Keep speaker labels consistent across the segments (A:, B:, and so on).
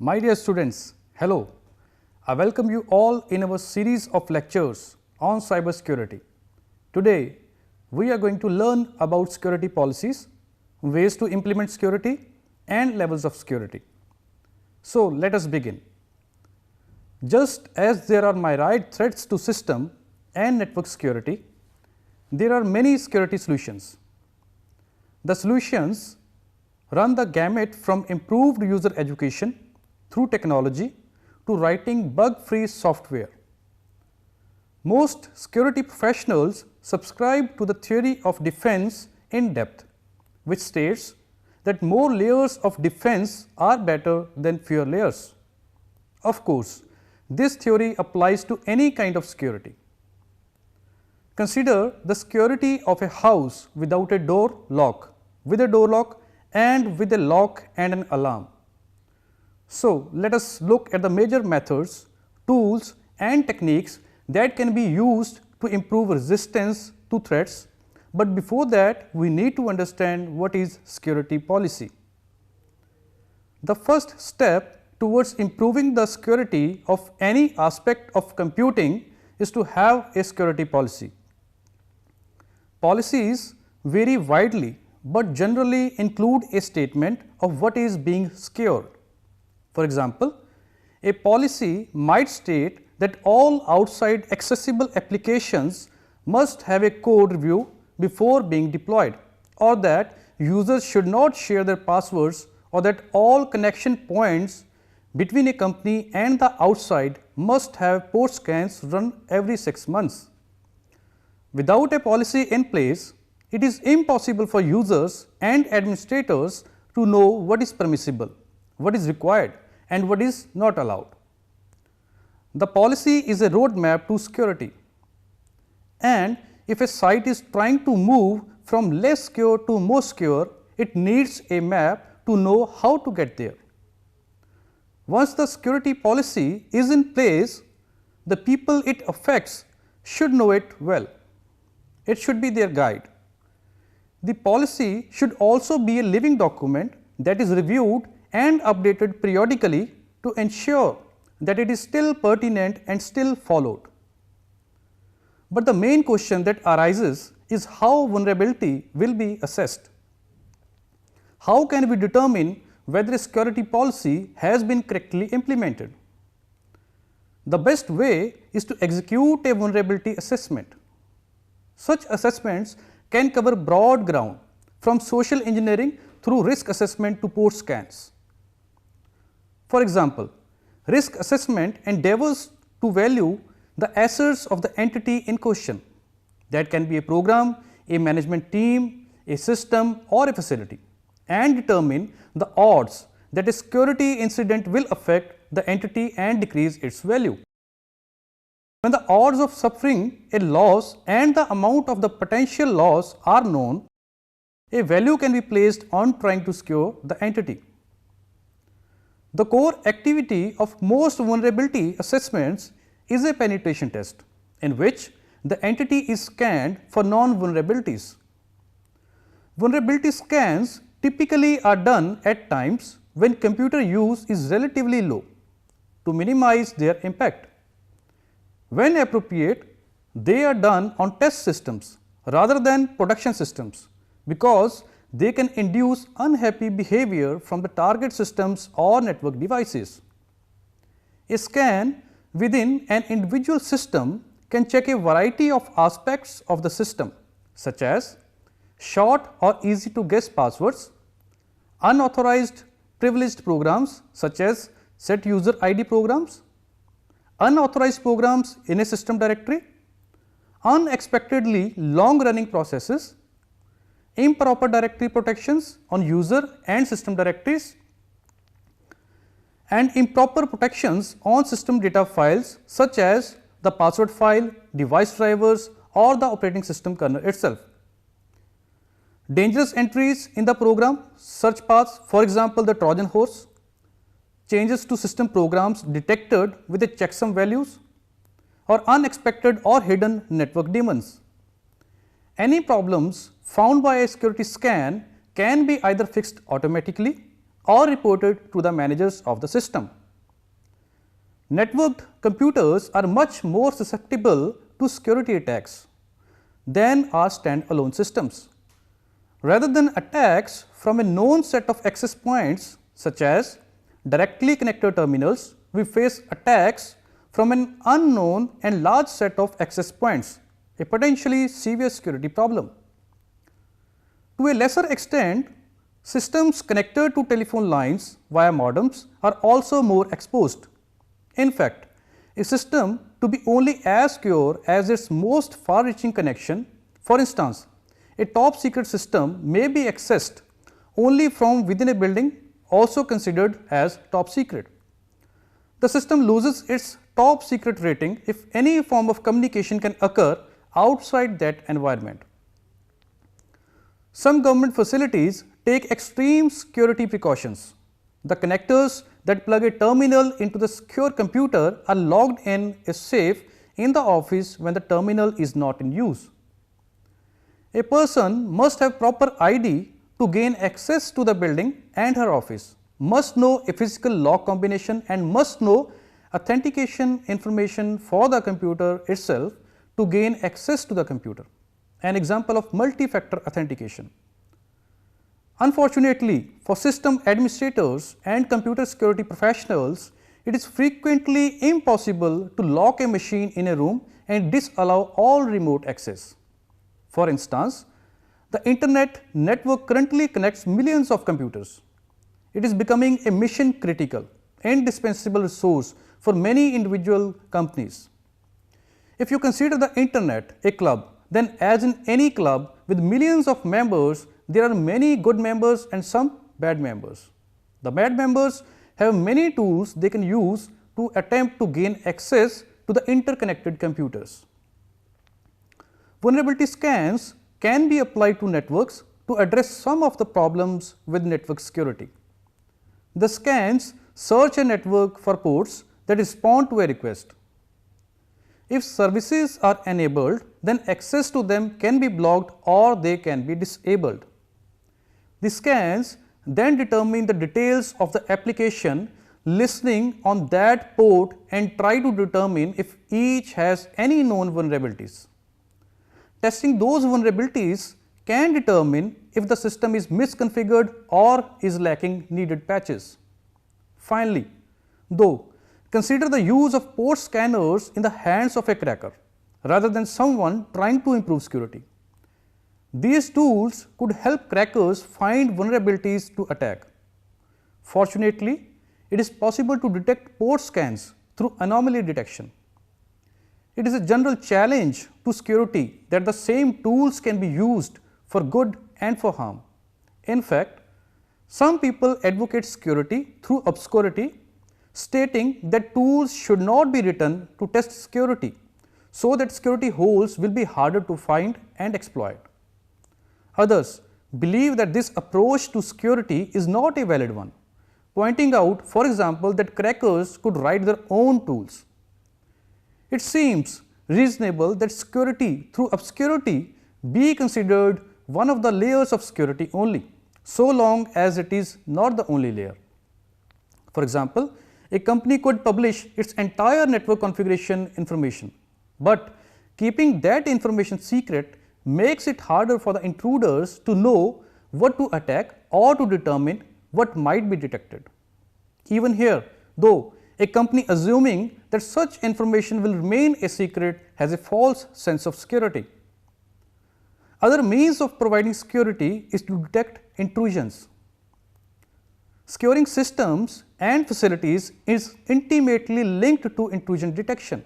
A: My dear students, hello. I welcome you all in our series of lectures on cybersecurity. Today, we are going to learn about security policies, ways to implement security and levels of security. So, let us begin. Just as there are myriad threats to system and network security, there are many security solutions. The solutions run the gamut from improved user education through technology to writing bug-free software. Most security professionals subscribe to the theory of defense in depth, which states that more layers of defense are better than fewer layers. Of course, this theory applies to any kind of security. Consider the security of a house without a door lock, with a door lock and with a lock and an alarm. So, let us look at the major methods, tools and techniques that can be used to improve resistance to threats, but before that we need to understand what is security policy. The first step towards improving the security of any aspect of computing is to have a security policy. Policies vary widely, but generally include a statement of what is being secured. For example, a policy might state that all outside accessible applications must have a code review before being deployed, or that users should not share their passwords, or that all connection points between a company and the outside must have port scans run every 6 months. Without a policy in place, it is impossible for users and administrators to know what is permissible, what is required and what is not allowed. The policy is a roadmap to security, and if a site is trying to move from less secure to more secure, it needs a map to know how to get there. Once the security policy is in place, the people it affects should know it well. It should be their guide. The policy should also be a living document that is reviewed and updated periodically to ensure that it is still pertinent and still followed. But the main question that arises is how vulnerability will be assessed. How can we determine whether a security policy has been correctly implemented? The best way is to execute a vulnerability assessment. Such assessments can cover broad ground, from social engineering through risk assessment to port scans. For example, risk assessment endeavors to value the assets of the entity in question. That can be a program, a management team, a system or a facility, and determine the odds that a security incident will affect the entity and decrease its value. When the odds of suffering a loss and the amount of the potential loss are known, a value can be placed on trying to secure the entity. The core activity of most vulnerability assessments is a penetration test, in which the entity is scanned for non-vulnerabilities. Vulnerability scans typically are done at times when computer use is relatively low to minimize their impact. When appropriate, they are done on test systems rather than production systems, because they can induce unhappy behavior from the target systems or network devices. A scan within an individual system can check a variety of aspects of the system, such as short or easy to guess passwords, unauthorized privileged programs such as set user ID programs, unauthorized programs in a system directory, unexpectedly long running processes, improper directory protections on user and system directories, and improper protections on system data files such as the password file, device drivers or the operating system kernel itself. Dangerous entries in the program, search paths, for example, the Trojan horse, changes to system programs detected with a checksum values, or unexpected or hidden network daemons. Any problems found by a security scan can be either fixed automatically or reported to the managers of the system. Networked computers are much more susceptible to security attacks than are standalone systems. Rather than attacks from a known set of access points such as directly connected terminals, we face attacks from an unknown and large set of access points, a potentially severe security problem. To a lesser extent, systems connected to telephone lines via modems are also more exposed. In fact, a system to be only as secure as its most far-reaching connection. For instance, a top secret system may be accessed only from within a building, also considered as top secret. The system loses its top secret rating if any form of communication can occur outside that environment. Some government facilities take extreme security precautions. The connectors that plug a terminal into the secure computer are logged in a safe in the office when the terminal is not in use. A person must have proper ID to gain access to the building and her office, must know a physical lock combination and must know authentication information for the computer itself to gain access to the computer, an example of multi-factor authentication. Unfortunately, for system administrators and computer security professionals, it is frequently impossible to lock a machine in a room and disallow all remote access. For instance, the internet network currently connects millions of computers. It is becoming a mission critical, indispensable resource for many individual companies. If you consider the internet a club, then as in any club with millions of members, there are many good members and some bad members. The bad members have many tools they can use to attempt to gain access to the interconnected computers. Vulnerability scans can be applied to networks to address some of the problems with network security. The scans search a network for ports that respond to a request. If services are enabled, then access to them can be blocked or they can be disabled. The scans then determine the details of the application listening on that port and try to determine if each has any known vulnerabilities. Testing those vulnerabilities can determine if the system is misconfigured or is lacking needed patches. Finally, though, consider the use of port scanners in the hands of a cracker rather than someone trying to improve security. These tools could help crackers find vulnerabilities to attack. Fortunately, it is possible to detect port scans through anomaly detection. It is a general challenge to security that the same tools can be used for good and for harm. In fact, some people advocate security through obscurity, stating that tools should not be written to test security, so that security holes will be harder to find and exploit. Others believe that this approach to security is not a valid one, pointing out, for example, that crackers could write their own tools. It seems reasonable that security through obscurity be considered one of the layers of security only, so long as it is not the only layer. For example, a company could publish its entire network configuration information, but keeping that information secret makes it harder for the intruders to know what to attack or to determine what might be detected. Even here, though, a company assuming that such information will remain a secret has a false sense of security. Other means of providing security is to detect intrusions. Securing systems and facilities is intimately linked to intrusion detection.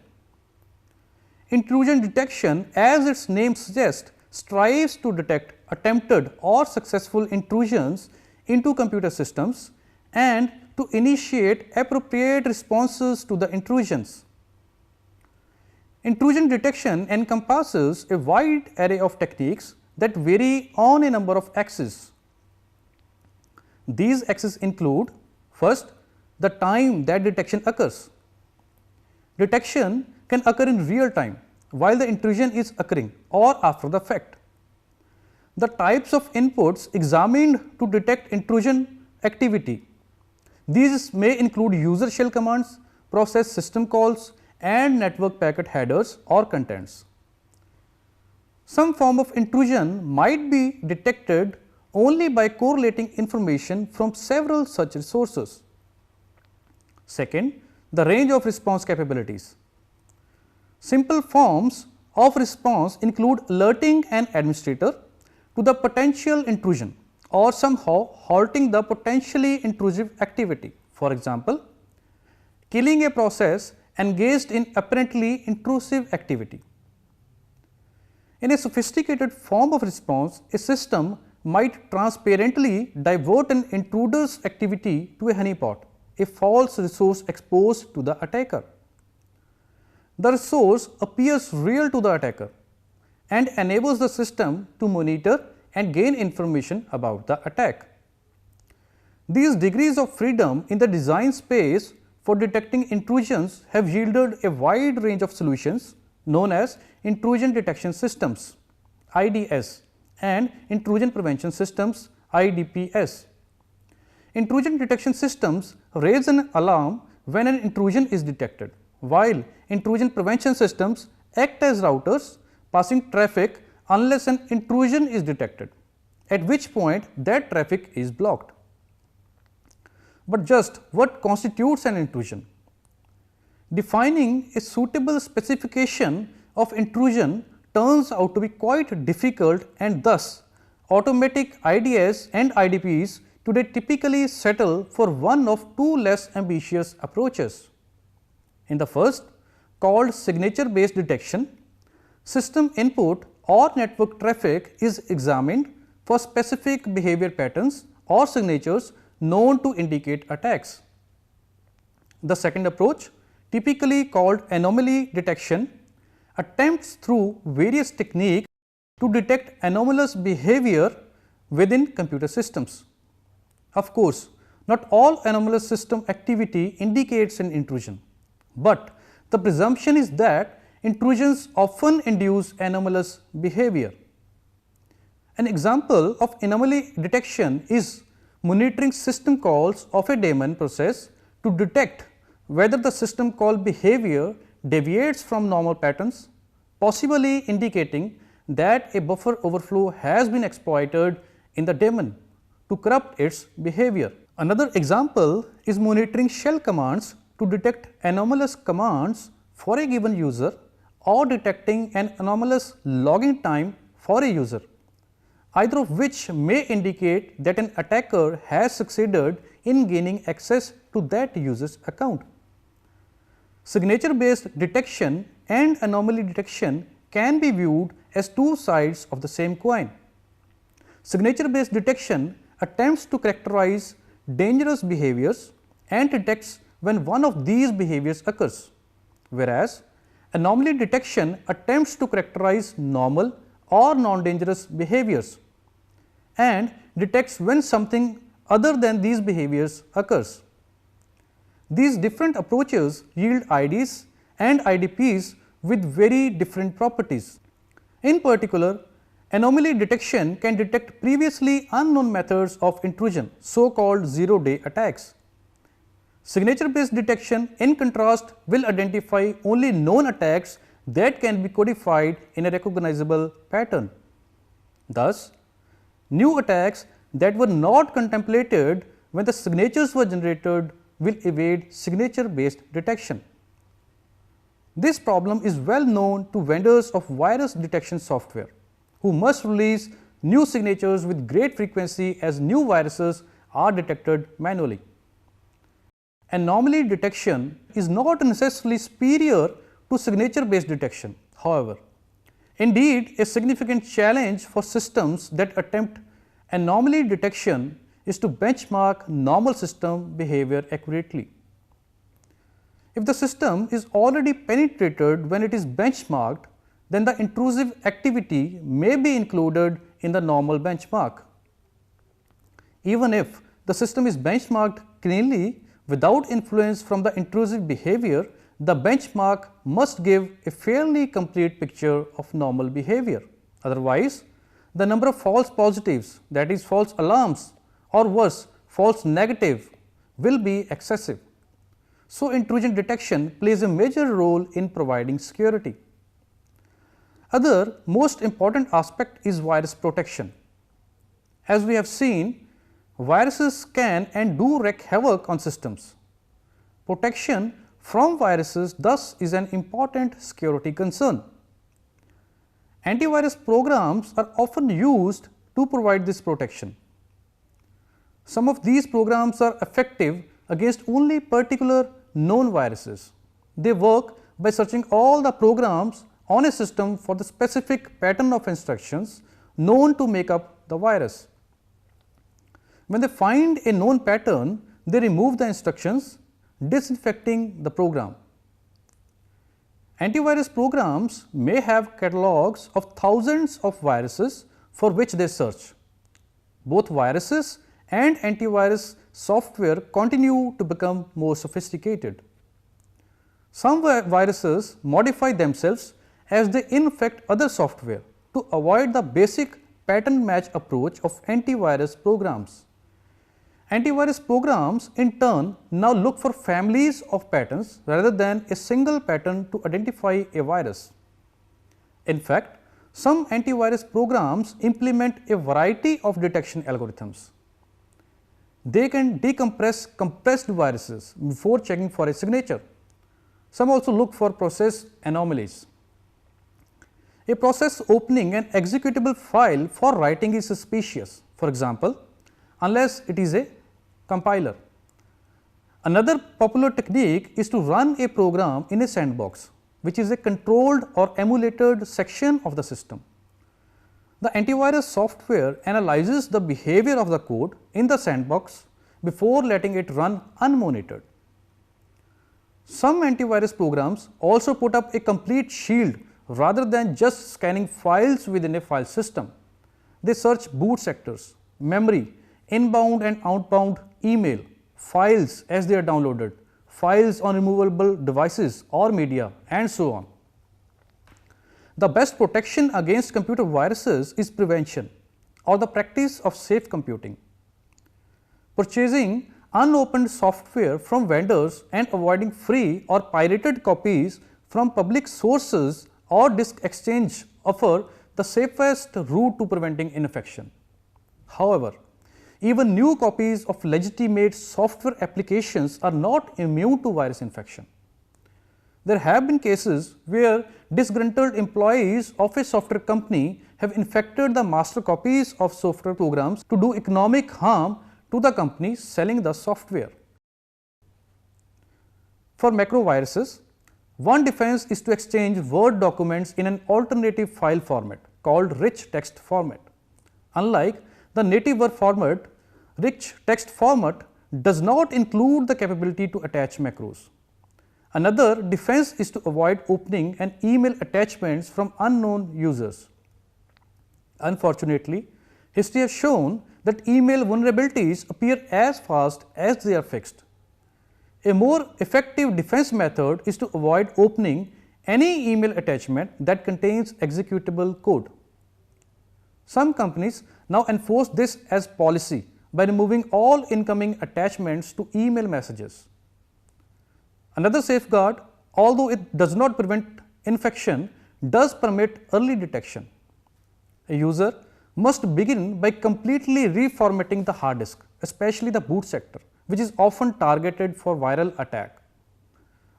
A: Intrusion detection, as its name suggests, strives to detect attempted or successful intrusions into computer systems and to initiate appropriate responses to the intrusions. Intrusion detection encompasses a wide array of techniques that vary on a number of axes. These axes include: first, the time that detection occurs. Detection can occur in real time while the intrusion is occurring or after the fact. The types of inputs examined to detect intrusion activity. These may include user shell commands, process system calls and network packet headers or contents. Some form of intrusion might be detected only by correlating information from several such resources. Second, the range of response capabilities. Simple forms of response include alerting an administrator to the potential intrusion or somehow halting the potentially intrusive activity. For example, killing a process engaged in apparently intrusive activity. In a sophisticated form of response, a system might transparently divert an intruder's activity to a honeypot, a false resource exposed to the attacker. The resource appears real to the attacker and enables the system to monitor and gain information about the attack. These degrees of freedom in the design space for detecting intrusions have yielded a wide range of solutions known as intrusion detection systems (IDS) and intrusion prevention systems (IDPS). Intrusion detection systems raise an alarm when an intrusion is detected, while intrusion prevention systems act as routers passing traffic unless an intrusion is detected, at which point that traffic is blocked. But just what constitutes an intrusion? Defining a suitable specification of intrusion turns out to be quite difficult, and thus automatic IDS and IDPs today typically settle for one of two less ambitious approaches. In the first, called signature based detection, system input or network traffic is examined for specific behavior patterns or signatures known to indicate attacks. The second approach, typically called anomaly detection, attempts through various techniques to detect anomalous behavior within computer systems. Of course, not all anomalous system activity indicates an intrusion, but the presumption is that intrusions often induce anomalous behavior. An example of anomaly detection is monitoring system calls of a daemon process to detect whether the system call behavior deviates from normal patterns, possibly indicating that a buffer overflow has been exploited in the daemon to corrupt its behavior. Another example is monitoring shell commands to detect anomalous commands for a given user or detecting an anomalous login time for a user, either of which may indicate that an attacker has succeeded in gaining access to that user's account. Signature based detection and anomaly detection can be viewed as two sides of the same coin. Signature based detection attempts to characterize dangerous behaviors and detects when one of these behaviors occurs, whereas anomaly detection attempts to characterize normal or non-dangerous behaviors and detects when something other than these behaviors occurs. These different approaches yield IDs and IDPs with very different properties. In particular, anomaly detection can detect previously unknown methods of intrusion, so called zero-day attacks. Signature based detection, in contrast, will identify only known attacks that can be codified in a recognizable pattern. Thus, new attacks that were not contemplated when the signatures were generated will evade signature based detection. This problem is well known to vendors of virus detection software, who must release new signatures with great frequency as new viruses are detected manually. Anomaly detection is not necessarily superior to signature based detection, however. Indeed, a significant challenge for systems that attempt anomaly detection is to benchmark normal system behavior accurately. If the system is already penetrated when it is benchmarked, then the intrusive activity may be included in the normal benchmark. Even if the system is benchmarked cleanly without influence from the intrusive behavior, the benchmark must give a fairly complete picture of normal behavior. Otherwise, the number of false positives, that is false alarms, or worse, false negative, will be excessive. So, intrusion detection plays a major role in providing security. Other most important aspect is virus protection. As we have seen, viruses can and do wreak havoc on systems. Protection from viruses thus is an important security concern. Antivirus programs are often used to provide this protection. Some of these programs are effective against only particular known viruses. They work by searching all the programs on a system for the specific pattern of instructions known to make up the virus. When they find a known pattern, they remove the instructions, disinfecting the program. Antivirus programs may have catalogs of thousands of viruses for which they search. Both viruses and antivirus software continue to become more sophisticated. Some viruses modify themselves as they infect other software to avoid the basic pattern match approach of antivirus programs. Antivirus programs in turn now look for families of patterns rather than a single pattern to identify a virus. In fact, some antivirus programs implement a variety of detection algorithms. They can decompress compressed viruses before checking for a signature. Some also look for process anomalies. A process opening an executable file for writing is suspicious, for example, unless it is a compiler. Another popular technique is to run a program in a sandbox, which is a controlled or emulated section of the system. The antivirus software analyzes the behavior of the code in the sandbox before letting it run unmonitored. Some antivirus programs also put up a complete shield rather than just scanning files within a file system. They search boot sectors, memory, inbound and outbound email, files as they are downloaded, files on removable devices or media, and so on. The best protection against computer viruses is prevention or the practice of safe computing. Purchasing unopened software from vendors and avoiding free or pirated copies from public sources or disk exchange offer the safest route to preventing infection. However, even new copies of legitimate software applications are not immune to virus infection. There have been cases where disgruntled employees of a software company have infected the master copies of software programs to do economic harm to the company selling the software. For macroviruses, one defense is to exchange Word documents in an alternative file format called rich text format. Unlike the native Word format, rich text format does not include the capability to attach macros. Another defense is to avoid opening and email attachments from unknown users. Unfortunately, history has shown that email vulnerabilities appear as fast as they are fixed. A more effective defense method is to avoid opening any email attachment that contains executable code. Some companies now enforce this as policy by removing all incoming attachments to email messages. Another safeguard, although it does not prevent infection, does permit early detection. A user must begin by completely reformatting the hard disk, especially the boot sector, which is often targeted for viral attack.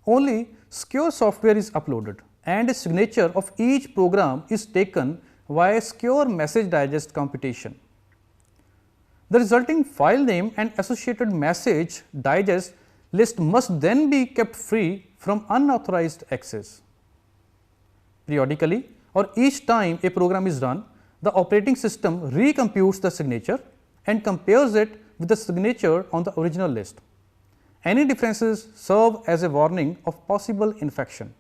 A: Only secure software is uploaded and a signature of each program is taken via secure message digest computation. The resulting file name and associated message digest list must then be kept free from unauthorized access. Periodically or each time a program is run, the operating system recomputes the signature and compares it with the signature on the original list. Any differences serve as a warning of possible infection.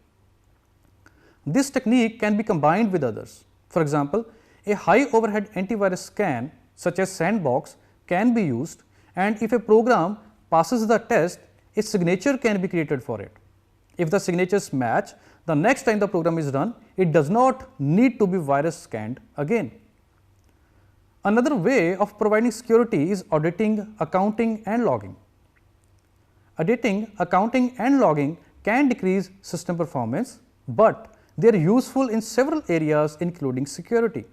A: This technique can be combined with others. For example, a high overhead antivirus scan such as Sandbox can be used, and if a program passes the test, a signature can be created for it. If the signatures match, the next time the program is run, it does not need to be virus scanned again. Another way of providing security is auditing, accounting and logging. Editing, accounting and logging can decrease system performance, but they are useful in several areas including security.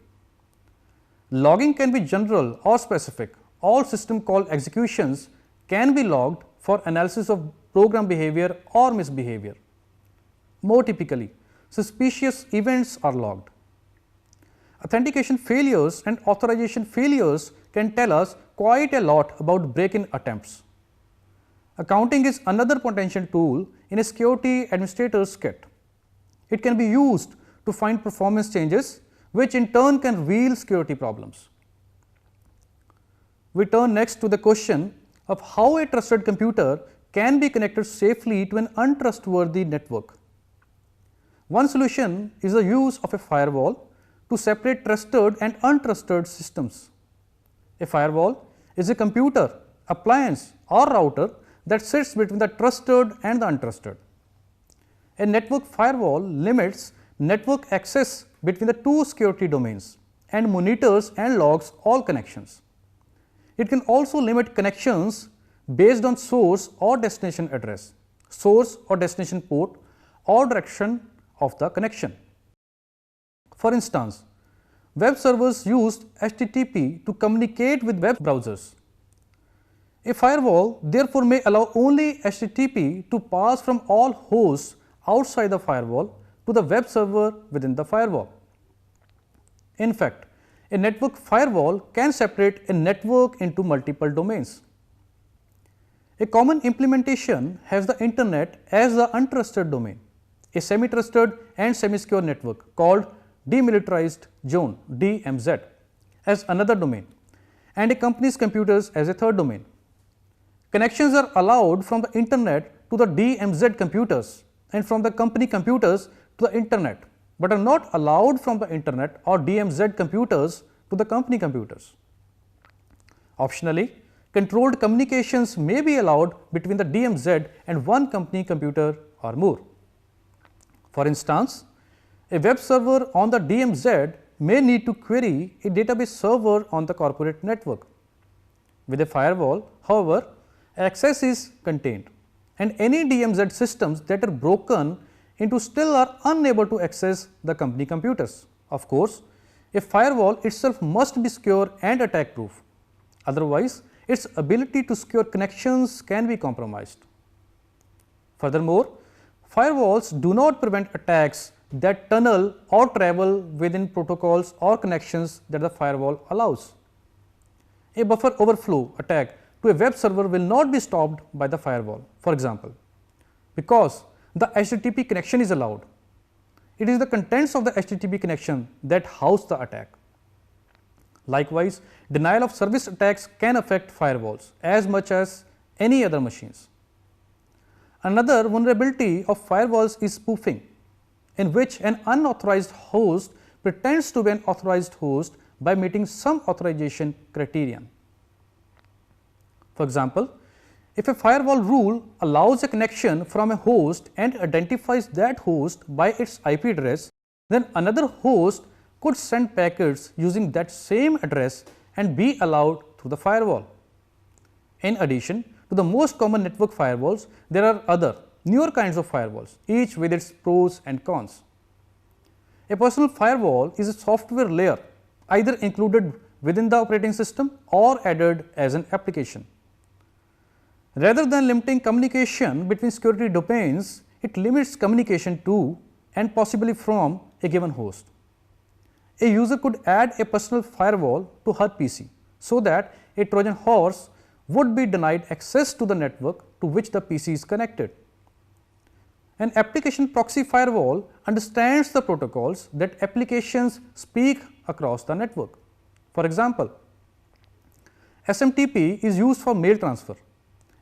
A: Logging can be general or specific. All system call executions can be logged for analysis of program behavior or misbehavior. More typically, suspicious events are logged. Authentication failures and authorization failures can tell us quite a lot about break-in attempts. Accounting is another potential tool in a security administrator's kit. It can be used to find performance changes, which in turn can reveal security problems. We turn next to the question of how a trusted computer can be connected safely to an untrustworthy network. One solution is the use of a firewall to separate trusted and untrusted systems. A firewall is a computer, appliance or router that sits between the trusted and the untrusted. A network firewall limits network access between the two security domains and monitors and logs all connections. It can also limit connections based on source or destination address, source or destination port or direction of the connection. For instance, web servers used HTTP to communicate with web browsers. A firewall therefore may allow only HTTP to pass from all hosts outside the firewall to the web server within the firewall. In fact, a network firewall can separate a network into multiple domains. A common implementation has the internet as the untrusted domain, a semi-trusted and semi-secure network called demilitarized zone (DMZ) as another domain, and a company's computers as a third domain. Connections are allowed from the internet to the DMZ computers and from the company computers to the internet, but are not allowed from the internet or DMZ computers to the company computers. Optionally, controlled communications may be allowed between the DMZ and one company computer or more. For instance, a web server on the DMZ may need to query a database server on the corporate network. With a firewall, however, access is contained, and any DMZ systems that are broken into still are unable to access the company computers. Of course, a firewall itself must be secure and attack proof, otherwise its ability to secure connections can be compromised. Furthermore, firewalls do not prevent attacks that tunnel or travel within protocols or connections that the firewall allows. A buffer overflow attack to a web server will not be stopped by the firewall, for example, because the HTTP connection is allowed. It is the contents of the HTTP connection that house the attack. Likewise, denial of service attacks can affect firewalls as much as any other machines. Another vulnerability of firewalls is spoofing, in which an unauthorized host pretends to be an authorized host by meeting some authorization criterion. For example, if a firewall rule allows a connection from a host and identifies that host by its IP address, then another host could send packets using that same address and be allowed through the firewall. In addition to the most common network firewalls, there are other newer kinds of firewalls, each with its pros and cons. A personal firewall is a software layer either included within the operating system or added as an application. Rather than limiting communication between security domains, it limits communication to and possibly from a given host. A user could add a personal firewall to her PC, so that a Trojan horse would be denied access to the network to which the PC is connected. An application proxy firewall understands the protocols that applications speak across the network. For example, SMTP is used for mail transfer.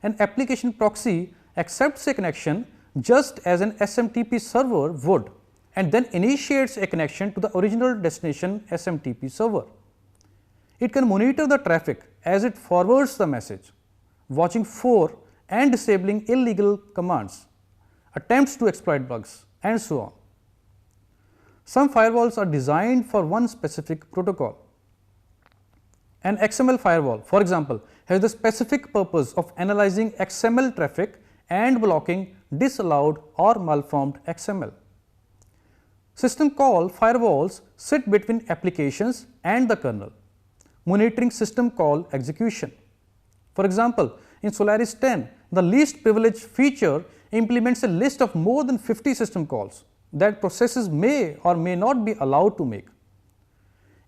A: An application proxy accepts a connection just as an SMTP server would, and then initiates a connection to the original destination SMTP server. It can monitor the traffic as it forwards the message, watching for and disabling illegal commands, attempts to exploit bugs, and so on. Some firewalls are designed for one specific protocol. An XML firewall, for example, has the specific purpose of analyzing XML traffic and blocking disallowed or malformed XML. System call firewalls sit between applications and the kernel, monitoring system call execution. For example, in Solaris 10, the least privilege feature implements a list of more than 50 system calls that processes may or may not be allowed to make.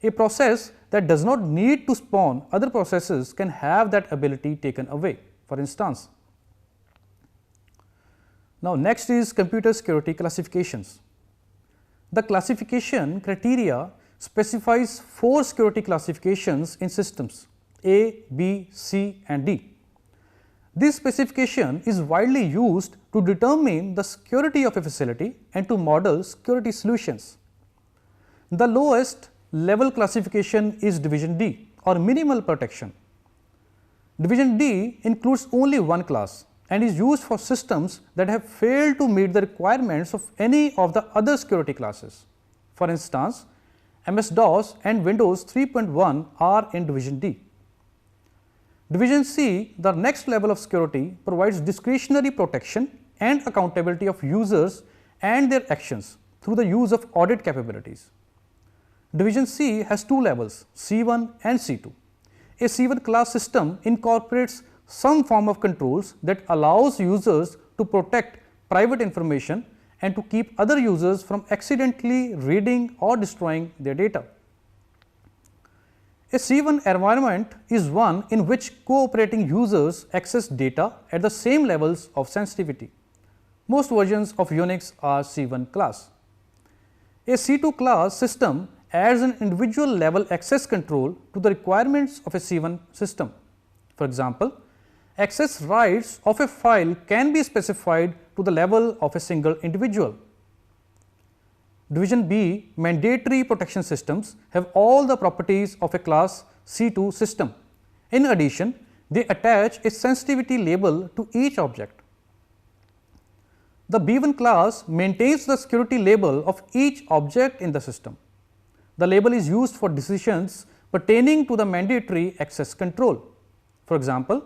A: A process that does not need to spawn other processes can have that ability taken away, for instance. Now, next is computer security classifications. The classification criteria specifies 4 security classifications in systems A, B, C and D. This specification is widely used to determine the security of a facility and to model security solutions. The lowest level classification is division D or minimal protection. Division D includes only one class and is used for systems that have failed to meet the requirements of any of the other security classes. For instance, MS-DOS and Windows 3.1 are in division D. Division C, the next level of security, provides discretionary protection and accountability of users and their actions through the use of audit capabilities. Division C has 2 levels, C1 and C2. A C1 class system incorporates some form of controls that allows users to protect private information and to keep other users from accidentally reading or destroying their data. A C1 environment is one in which cooperating users access data at the same levels of sensitivity. Most versions of Unix are C1 class. A C2 class system adds an individual level access control to the requirements of a C1 system. For example, access rights of a file can be specified to the level of a single individual. Division B mandatory protection systems have all the properties of a class C2 system. In addition, they attach a sensitivity label to each object. The B1 class maintains the security label of each object in the system. The label is used for decisions pertaining to the mandatory access control. For example,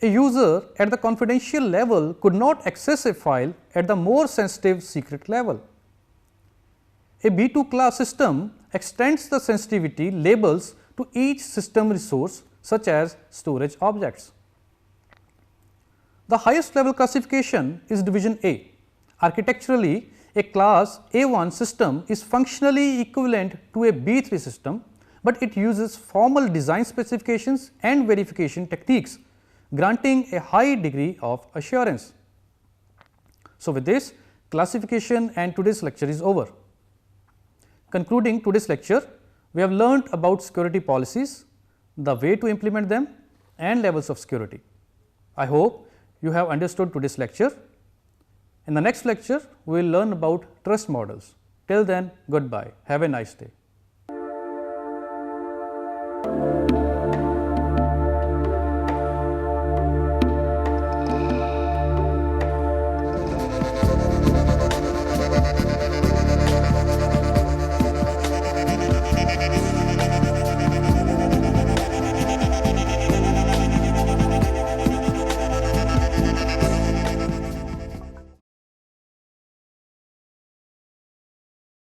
A: a user at the confidential level could not access a file at the more sensitive secret level. A B2 class system extends the sensitivity labels to each system resource such as storage objects. The highest level classification is division A. Architecturally, a class A1 system is functionally equivalent to a B3 system, but it uses formal design specifications and verification techniques, granting a high degree of assurance. So, with this, classification and today's lecture is over. Concluding today's lecture, we have learned about security policies, the way to implement them and levels of security. I hope you have understood today's lecture. In the next lecture, we will learn about trust models. Till then, goodbye. Have a nice day.